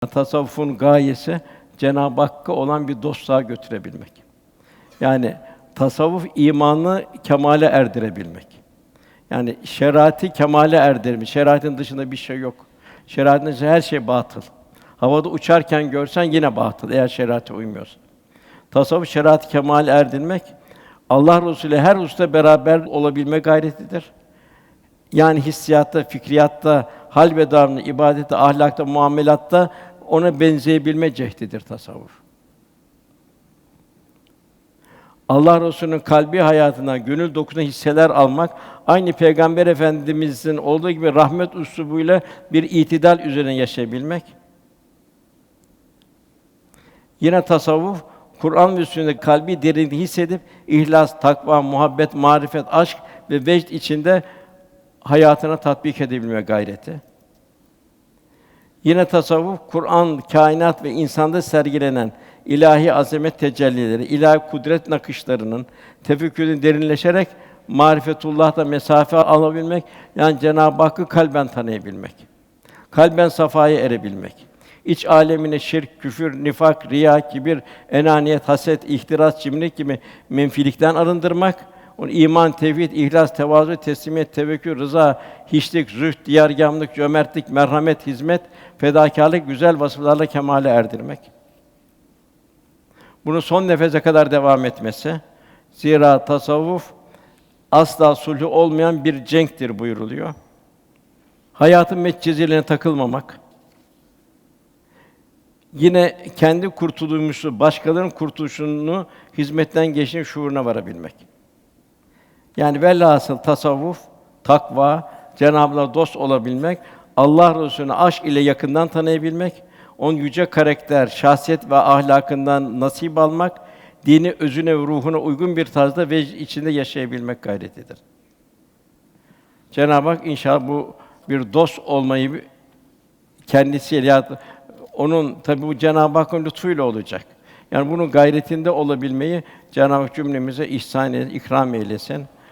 Tasavvufun gayesi Cenab-ı Hakk'a olan bir dostluğa götürebilmek. Yani tasavvuf imanı kemale erdirebilmek. Yani şeriatı kemale erdirmek. Şeriatın dışında bir şey yok. Şeriatın dışında her şey batıl. Havada uçarken görsen yine batıl eğer şeriata uymuyorsa. Tasavvuf şeriatı kemale erdirmek, Allah Resulü her hususta beraber olabilme gayretidir. Yani hissiyatta, fikriyatta, hal ve davranışta, ibadette, ahlakta, muamelatta ona benzeyebilme cehdidir tasavvuf. Allah Resulü'nün kalbi hayatından gönül dokusuna hisseler almak, aynı Peygamber Efendimizin olduğu gibi rahmet üslubuyla bir itidal üzerine yaşayabilmek. Yine tasavvuf, Kur'an ve sünnet kalbi derinlikte hissedip ihlas, takva, muhabbet, marifet, aşk ve vecd içinde hayatına tatbik edebilme gayreti. Yine tasavvuf, Kur'an, kainat ve insanda sergilenen ilahi azamet tecellileri, ilahi kudret nakışlarının tefekkürünü derinleşerek marifetullah'ta mesafe alabilmek, yani Cenab-ı Hakk'ı kalben tanıyabilmek, kalben safaya erebilmek, iç âlemine şirk, küfür, nifak, riya, kibir, enaniyet, haset, ihtiras, cimrilik gibi menfilikten arındırmak, onu iman, tevhid, ihlas, tevazu, teslimiyet, tevekkül, rıza, hiçlik, zühd, diyargâmlık, cömertlik, merhamet, hizmet, fedakârlık güzel vasıflarla kemale erdirmek. Bunu son nefese kadar devam etmesi. Zira tasavvuf asla sulhü olmayan bir cenktir buyuruluyor. Hayatın metcezilerine takılmamak. Yine kendi kurtuluşu, başkalarının kurtuluşunu hizmetten geçtiğinin şuuruna varabilmek. Yani velhasıl tasavvuf, takva, Cenab-ı Hak'la dost olabilmek, Allah Resulü'nü aşk ile yakından tanıyabilmek, onun yüce karakter, şahsiyet ve ahlakından nasip almak, dini özüne ve ruhuna uygun bir tarzda ve içinde yaşayabilmek gayretidir. Cenab-ı Hak inşallah bu bir dost olmayı kendisiyle ya onun tabi bu Cenab-ı Hakk'ın lütfuyla olacak. Yani bunun gayretinde olabilmeyi Cenab-ı Hak cümlemize ihsan eylesin, ikram eylesin.